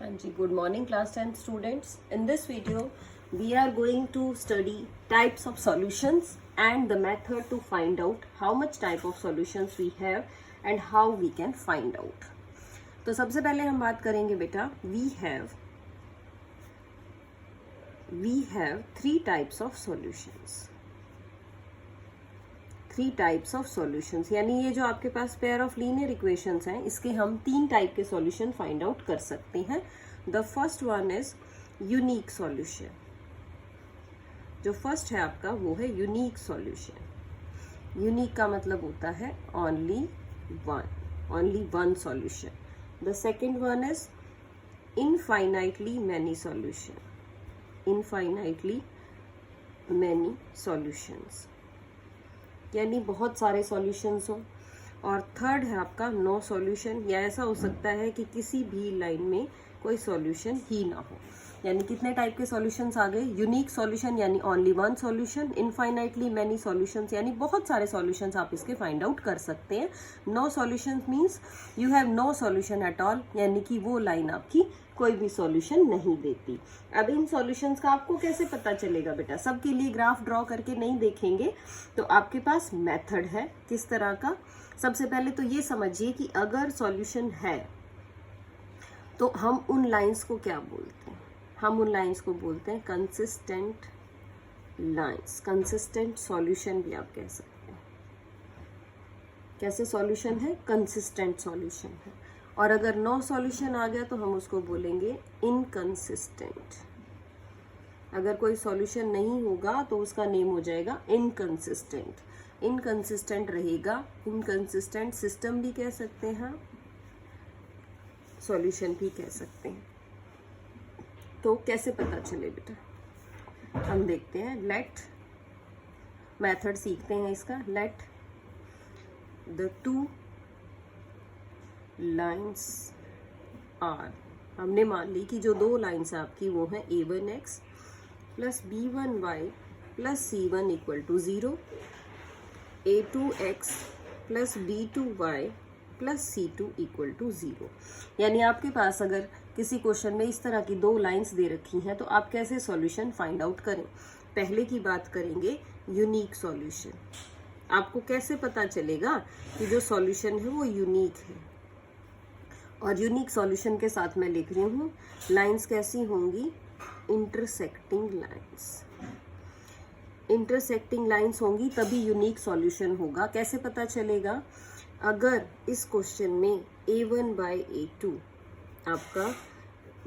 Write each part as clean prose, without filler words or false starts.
Hanji, good morning class 10 students. In this video, we are going to study types of solutions and the method to find out how much type of solutions we have and how we can find out. तो सबसे पहले हम बात करेंगे बेटा, we have three types of solutions. Three types of solutions, यानी ये जो आपके पास पेयर ऑफ लीनियर इक्वेशंस हैं, इसके हम तीन टाइप के सॉल्यूशन फाइंड आउट कर सकते हैं. The first one is unique solution. जो फर्स्ट है आपका वो है यूनिक सॉल्यूशन. यूनिक का मतलब होता है only one solution. The second one is infinitely many solution. Infinitely many solutions यानी बहुत सारे सॉल्यूशंस हो. और थर्ड है आपका नो सॉल्यूशन, या ऐसा हो सकता है कि किसी भी लाइन में कोई सॉल्यूशन ही ना हो. यानी कितने टाइप के सॉल्यूशंस आ गए? यूनिक सॉल्यूशन यानी only one solution, infinitely many solutions यानी बहुत सारे सॉल्यूशंस आप इसके फाइंड आउट कर सकते हैं. No solutions means you have no solution at all, यानी कि वो लाइन आपकी कोई भी सॉल्यूशन नहीं देती. अब इन सॉल्यूशंस का आपको कैसे पता चलेगा बेटा? सबके लिए ग्राफ ड्रॉ करके नहीं देखेंगे, तो आपके पास मेथड है. किस तरह का? सबसे पहले तो ये समझिए कि अगर सॉल्यूशन है तो हम उन लाइंस को क्या बोलते हैं? हम उन लाइंस को बोलते हैं कंसिस्टेंट लाइंस. कंसिस्टेंट सॉल्यूशन भी आप कह सकते हैं. कैसे सॉल्यूशन है? कंसिस्टेंट सॉल्यूशन है. और अगर नो सॉल्यूशन आ गया तो हम उसको बोलेंगे इनकंसिस्टेंट. अगर कोई सॉल्यूशन नहीं होगा तो उसका नेम हो जाएगा इनकंसिस्टेंट. इनकंसिस्टेंट रहेगा. इनकंसिस्टेंट सिस्टम भी कह सकते हैं, सॉल्यूशन भी कह सकते हैं. तो कैसे पता चले बेटा? हम देखते हैं. लेट मेथड सीखते हैं इसका. Let the two lines are. हमने मान ली कि जो दो लाइन्स आपकी वो है a1x plus b1y plus c1 equal to 0, a2x plus b2y plus c2 equal to 0. यानी आपके पास अगर किसी क्वेश्चन में इस तरह की दो लाइंस दे रखी हैं तो आप कैसे सॉल्यूशन फाइंड आउट करें? पहले की बात करेंगे यूनिक सॉल्यूशन. आपको कैसे पता चलेगा कि जो सॉल्यूशन है वो यूनिक है? और यूनिक सॉल्यूशन के साथ मैं लिख रही हूँ लाइंस कैसी होंगी? Intersecting lines. इंटरसेक्टिंग लाइंस होंगी तभी यूनिक सॉल्यूशन होगा. कैसे पता चलेगा? अगर इस क्वेश्चन में a1 बाई a2 आपका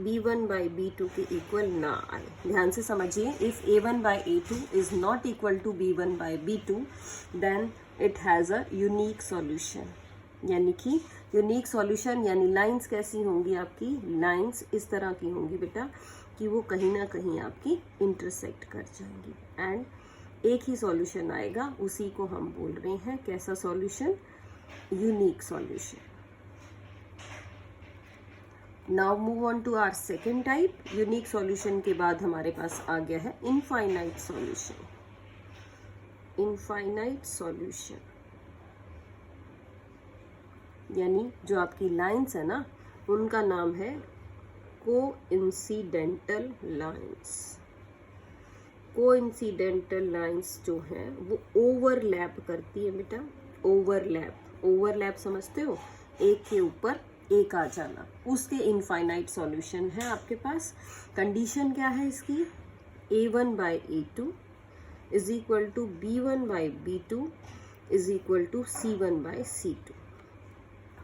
b1 बाई b2 के इक्वल ना आए. ध्यान से समझिए. If a1 by a2 is not equal to b1 by b2 then it has a unique solution. यानी कि यूनिक सॉल्यूशन यानी लाइंस कैसी होंगी आपकी? लाइंस इस तरह की होंगी बेटा कि वो कहीं ना कहीं आपकी इंटरसेक्ट कर जाएंगी एंड एक ही सॉल्यूशन आएगा. उसी को हम बोल रहे हैं कैसा solution? Unique solution. Now move on to our second type. Unique solution के बाद हमारे पास आ गया है इनफाइनाइट सॉल्यूशन. इनफाइनाइट सॉल्यूशन यानी जो आपकी लाइंस है ना उनका नाम है कोइंसिडेंटल लाइंस. कोइंसिडेंटल लाइंस जो है वो ओवरलैप करती है बेटा. ओवरलैप समझते हो? एक के ऊपर एक आ जाना. उसके इनफाइनाइट सॉल्यूशन है आपके पास. कंडीशन क्या है इसकी? a1 by a2 is equal to b1 by b2 is equal to c1 by c2.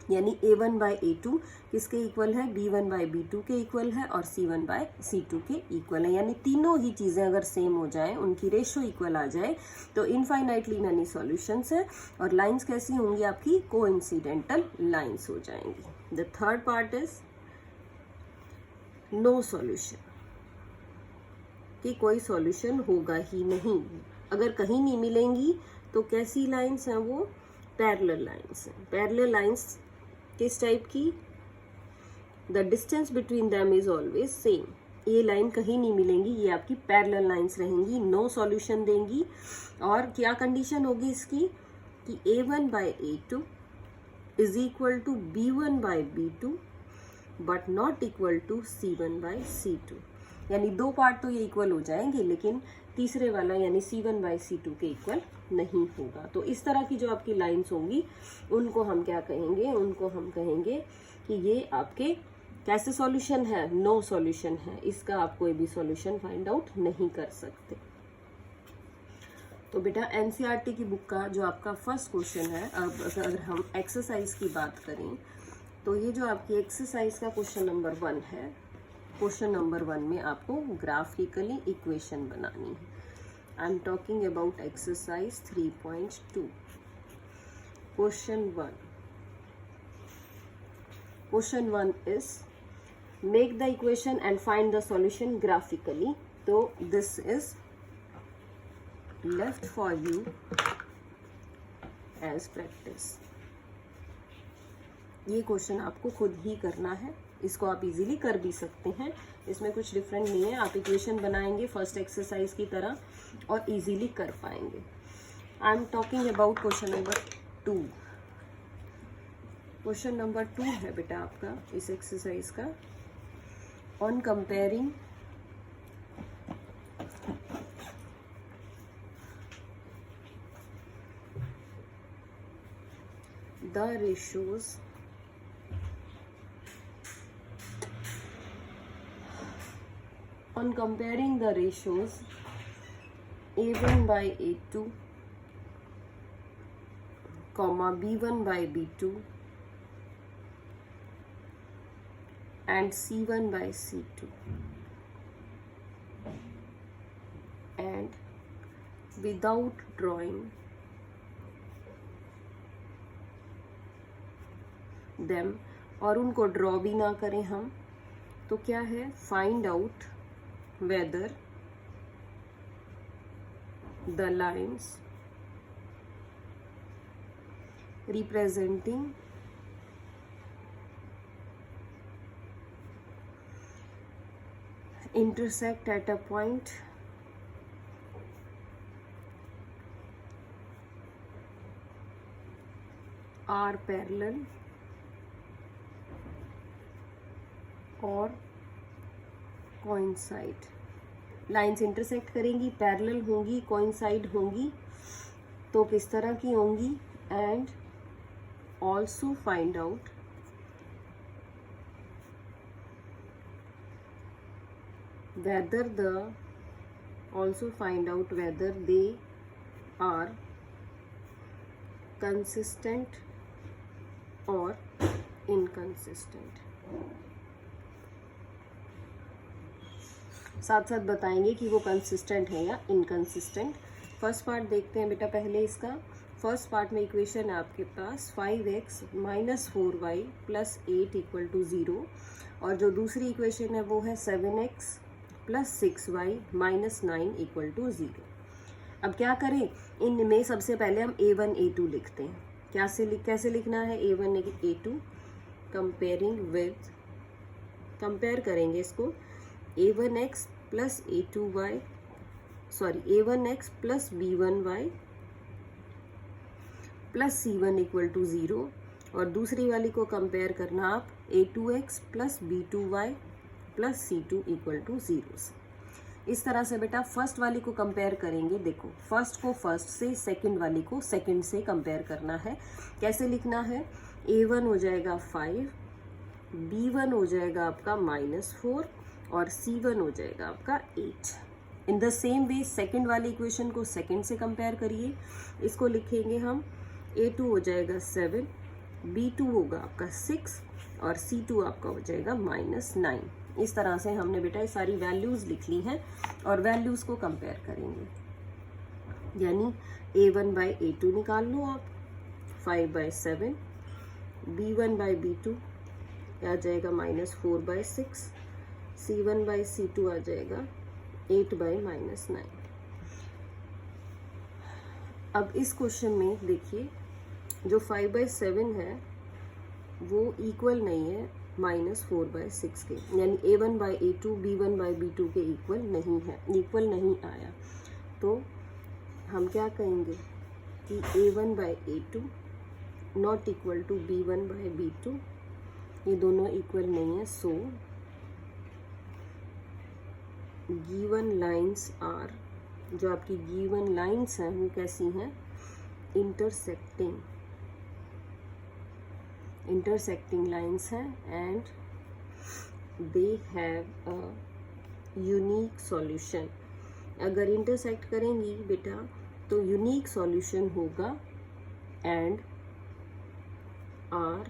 यानी a1 बाई a2 किसके इक्वल है? b1 बाई b2 के इक्वल है और c1 बाई c2 के इक्वल है. यानी तीनों ही चीज़ें अगर सेम हो जाए, उनकी रेशो इक्वल आ जाए तो इनफाइनाइटली मैनी सॉल्यूशंस है और लाइंस कैसी होंगी आपकी? कोइंसिडेंटल लाइंस हो जाएंगी. The third part is no solution, कि कोई सॉल्यूशन होगा ही नहीं. अगर कहीं नहीं मिलेंगी तो कैसी लाइंस हैं वो? पैरेलल लाइंस हैं. पैरेलल लाइंस किस टाइप की? The distance between them is always same. ये लाइन कहीं नहीं मिलेंगी, ये आपकी पैरेलल लाइंस रहेंगी. नो सॉल्यूशन देंगी. और क्या कंडीशन होगी इसकी? कि a1 by a2 is equal to b1 by b2 but not equal to C1/C2, यानी दो पार्ट तो ये इक्वल हो जाएंगे लेकिन तीसरे वाला यानी C1/C2 के इक्वल नहीं होगा। तो इस तरह की जो आपकी लाइंस होंगी उनको हम क्या कहेंगे, उनको हम कहेंगे कि ये आपके कैसे सॉल्यूशन है, नो सॉल्यूशन है, इसका आप कोई भी सॉल्यूशन फाइंड आउट नहीं कर सकते। तो बेटा एनसीईआरटी की बुक का जो आपका फर्स्ट क्वेश्चन है, अब अगर हम एक्सरसाइज की बात करें तो ये जो आपकी एक्सरसाइज का क्वेश्चन नंबर 1 है, क्वेश्चन नंबर 1 में आपको ग्राफिकली इक्वेशन बनानी है। I am talking about exercise 3.2। Question 1 is make the equation and find the solution graphically. तो this is left for you as practice। ये क्वेश्चन आपको खुद ही करना है, इसको आप इजीली कर भी सकते हैं, इसमें कुछ डिफरेंट नहीं है। आप इक्वेशन बनाएंगे फर्स्ट एक्सरसाइज की तरह और इजीली कर पाएंगे। आई am talking about question number 2। Question number 2 है बेटा आपका इस एक्सरसाइज का, on comparing the ratios on comparing the ratios A1 by A2 comma B1 by B2 and C1 by C2 and without drawing them, और उनको draw भी ना करें हम, तो क्या है, find out whether the lines representing intersect at a point are parallel और कोइंसाइड। लाइंस इंटरसेक्ट करेंगी, पैरेलल होंगी, कोइंसाइड होंगी, तो किस तरह की होंगी, and also find out whether they are consistent or inconsistent। साथ साथ बताएंगे कि वो कंसिस्टेंट है या इनकंसिस्टेंट। फर्स्ट पार्ट देखते हैं बेटा पहले इसका। फर्स्ट पार्ट में इक्वेशन है आपके पास 5x - 4y + 8 = 0, और जो दूसरी इक्वेशन है वो है 7x + 6y - 9 = 0। अब क्या करें, इनमें सबसे पहले हम A1 A2 लिखते हैं। कैसे लिखना है, A1 A2 कंपेयर करेंगे इसको, A1x + A2y A1x + B1y + C1 = 0, और दूसरी वाली को कंपेयर करना आप A2x + B2y + C2 = 0 से। इस तरह से बेटा फर्स्ट वाली को कंपेयर करेंगे। देखो फर्स्ट को फर्स्ट से, सेकंड वाली को सेकंड से कंपेयर करना है। कैसे लिखना है, A1 हो जाएगा 5, B1 हो जाएगा आपका -4 और C1 हो जाएगा आपका 8। In the same way second वाली इक्वेशन को सेकंड से कंपेयर करिए। इसको लिखेंगे हम, A2 हो जाएगा 7, B2 होगा आपका 6 और C2 आपका हो जाएगा -9। इस तरह से हमने बेटा ये सारी वैल्यूज़ लिख ली हैं और वैल्यूज़ को कंपेयर करेंगे। यानी A1 by A2 निकाल लो आप, 5/7, B1 by B2 आ जाएगा -4/6, C1 by C2 आ जाएगा 8/-9। अब इस क्वेश्चन में देखिए जो 5/7 है वो इक्वल नहीं है -4/6 के, यानी A1 by A2 B1 by B2 के इक्वल नहीं आया। तो हम क्या कहेंगे कि A1 by A2 not equal to B1 by B2 ये दोनों इक्वल नहीं है, सो गिवन लाइंस आर, जो आपकी गिवन लाइंस हैं वो कैसी हैं, इंटरसेक्टिंग लाइंस हैं and they have a unique solution. अगर इंटरसेक्ट करेंगी बेटा तो यूनिक सॉल्यूशन होगा, एंड आर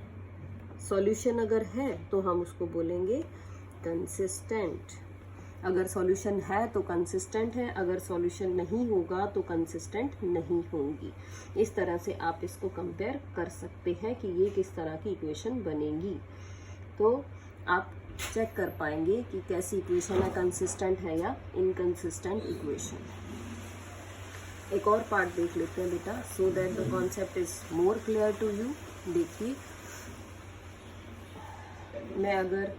सॉल्यूशन अगर है तो हम उसको बोलेंगे कंसिस्टेंट। अगर सॉल्यूशन है तो कंसिस्टेंट है, अगर सॉल्यूशन नहीं होगा तो कंसिस्टेंट नहीं होंगी। इस तरह से आप इसको कंपेयर कर सकते हैं कि ये किस तरह की इक्वेशन बनेगी। तो आप चेक कर पाएंगे कि कैसी इक्वेशन है, कंसिस्टेंट है या इनकंसिस्टेंट इक्वेशन। एक और पार्ट देख लेते हैं बेटा, so that the concept is more clear to you. देखिए, मैं अगर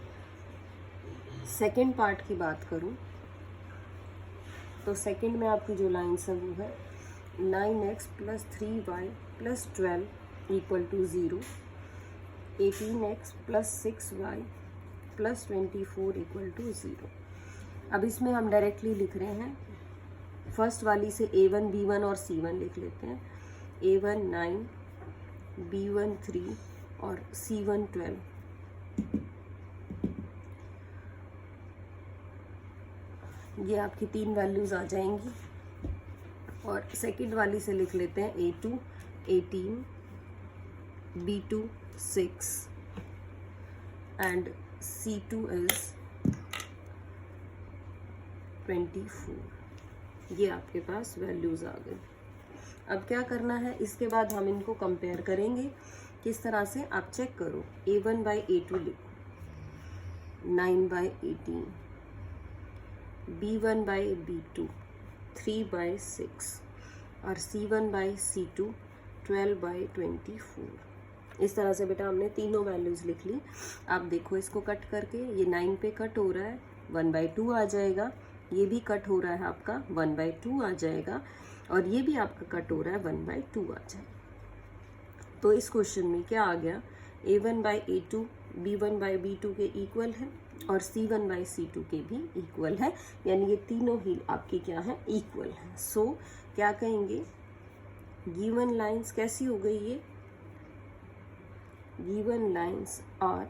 सेकेंड पार्ट की बात करूं तो सेकेंड में आपकी जो लाइन्स है वो है 9x + 3y + 12 = 0, 18x + 6y + 24 = 0। अब इसमें हम डायरेक्टली लिख रहे हैं, फर्स्ट वाली से a1 b1 और c1 लिख लेते हैं। a1 9, b1 3 और c1 12। ये आपकी तीन वैल्यूज आ जाएंगी। और सेकंड वाली से लिख लेते हैं a2 18, b2 6 and c2 is 24। ये आपके पास वैल्यूज आ गई। अब क्या करना है, इसके बाद हम इनको कंपेयर करेंगे। किस तरह से, आप चेक करो, a1/a2 लिखो, 9/18, b1/b2 3/6 और c1/c2 12/24। इस तरह से बेटा हमने तीनों वैल्यूज लिख ली। आप देखो इसको कट करके, ये 9 पे कट हो रहा है, 1/2 आ जाएगा। ये भी कट हो रहा है आपका, 1/2 आ जाएगा। और ये भी आपका कट हो रहा है, 1/2 आ जाएगा। तो इस क्वेश्चन में क्या आ गया, a1/a2 b1/b2 के इक्वल है और c1/c2 के भी इक्वल है, यानी ये तीनों ही आपकी क्या है, इक्वल है। सो क्या कहेंगे, गिवन लाइंस कैसी हो गई, ये गिवन लाइंस आर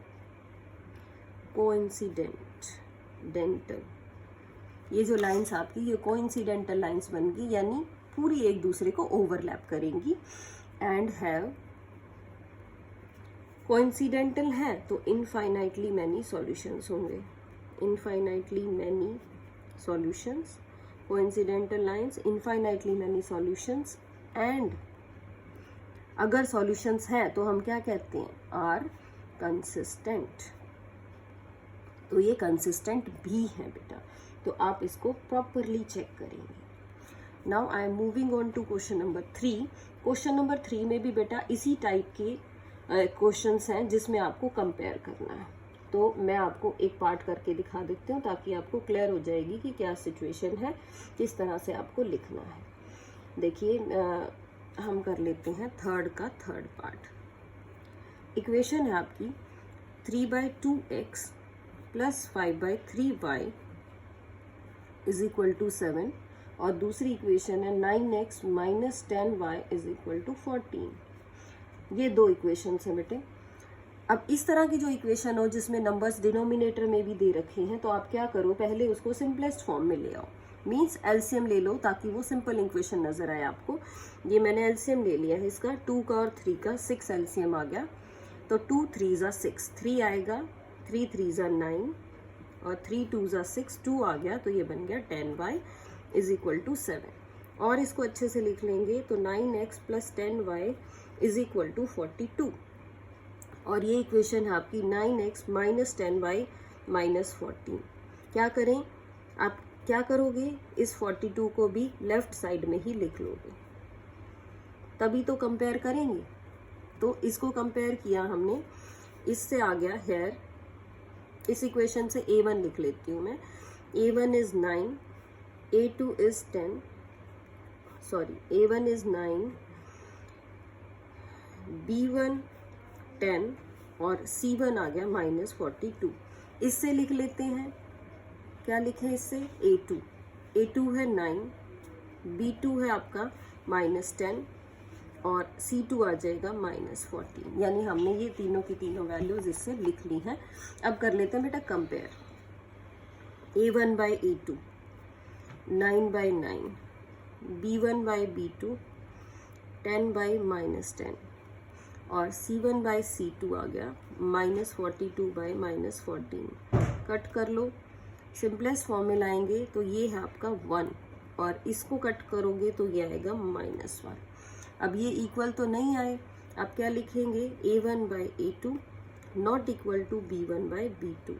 कोइंसिडेंटल। ये जो लाइंस आपकी, ये कोइंसिडेंटल लाइंस बन गई, यानी पूरी एक दूसरे को ओवरलैप करेंगी। एंड हैव, कोइंसिडेंटल है तो इनफाइनाइटली मैनी सॉल्यूशंस होंगे, infinitely many solutions, coincidental lines, infinitely many solutions. And अगर सॉल्यूशंस हैं तो हम क्या कहते हैं, आर कंसिस्टेंट। तो ये कंसिस्टेंट भी है बेटा, तो आप इसको प्रॉपरली चेक करेंगे। Now I am moving on to question number 3। Question number 3 में भी बेटा इसी टाइप के क्वेश्चंस हैं जिसमें आपको कंपेयर करना है। तो मैं आपको एक पार्ट करके दिखा देती हूँ ताकि आपको क्लियर हो जाएगी कि क्या सिचुएशन है, किस तरह से आपको लिखना है। देखिए, हम कर लेते हैं थर्ड का थर्ड पार्ट। इक्वेशन है आपकी 3/2x + 5/3y = 7 और दूसरी इक्वेशन है 9x - 10y = 14। ये दो इक्वेशंस हैं बेटे। अब इस तरह की जो इक्वेशन हो जिसमें नंबर्स डिनोमिनेटर में भी दे रखे हैं, तो आप क्या करो, पहले उसको सिंपलेस्ट फॉर्म में ले आओ, मीन्स एलसीएम ले लो ताकि वो सिंपल इक्वेशन नजर आए आपको। ये मैंने एलसीएम ले लिया है इसका, 2 का और 3 का, 6 एलसीएम आ गया। तो 2 3 = 6, 3 आएगा, 3 3 = 9 और 3 2 = 6, 2 आ गया, तो ये बन गया 10y = 7। और इसको अच्छे से लिख लेंगे तो 9x + 10y = 42। और ये इक्वेशन है आपकी 9x - 10y - 14। क्या करें, आप क्या करोगे, इस 42 को भी लेफ्ट साइड में ही लिख लोगे, तभी तो कंपेयर करेंगे। तो इसको कंपेयर किया हमने, इससे आ गया हेयर, इस इक्वेशन से a1 लिख लेती हूँ मैं, a1 is 9, a2 is 10, sorry a1 is 9, b1 10 और C1 आ गया -42। इससे लिख लेते हैं, क्या लिखें इससे, A2 है 9, B2 है आपका -10 और C2 आ जाएगा -14। यानी हमने ये तीनों की तीनों वैल्यूज इससे लिख ली हैं। अब कर लेते हैं बेटा compare. A1 by A2 9 by 9, B1 by B2 10 by -10 और C1 बाई C2 आ गया -42 बाई -14। कट कर लो, सिंपलेस्ट फॉर्म में लाएंगे तो ये है आपका 1 और इसको कट करोगे तो ये आएगा -1। अब ये इक्वल तो नहीं आए, अब क्या लिखेंगे, A1 by A2 not equal to B1 by B2।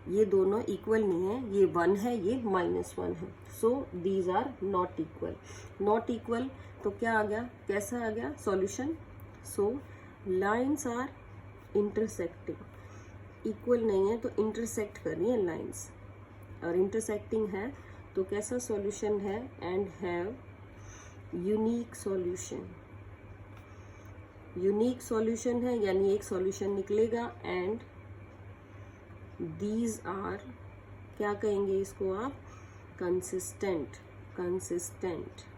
ये दोनों इक्वल नहीं है, ये 1 है, ये -1 है, so these are not equal. Not equal तो क्या आ गया, कैसा आ गया solution, so lines are intersecting. Equal नहीं है तो इंटरसेक्ट कर रही है लाइन्स, और इंटरसेक्टिंग है तो कैसा सॉल्यूशन है, and have unique solution. Unique solution है यानी एक सॉल्यूशन निकलेगा, एंड दीज आर, क्या कहेंगे इसको आप, कंसिस्टेंट। कंसिस्टेंट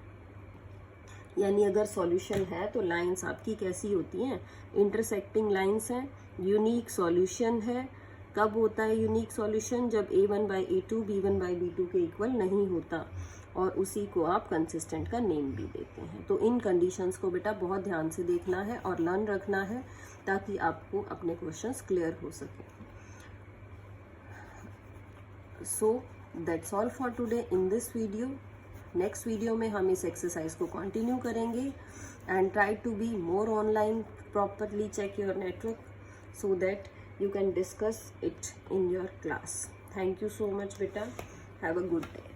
यानी अगर सॉल्यूशन है तो लाइंस आपकी कैसी होती हैं, इंटरसेक्टिंग लाइंस हैं। यूनिक सॉल्यूशन है, कब होता है यूनिक सॉल्यूशन, जब A1 by A2 B1 by B2 के इक्वल नहीं होता, और उसी को आप कंसिस्टेंट का नेम भी देते हैं। तो इन कंडीशंस को बेटा बहुत ध्यान से देखना है और लर्न रखना है ताकि आपको अपने क्वेश्चंस क्लियर हो सके। So that's all for today in this video. Next video में हम इस एक्सरसाइज को कंटिन्यू करेंगे, and try to be more online, properly check your network so that you can discuss it in your class. Thank you so much beta, have a good day.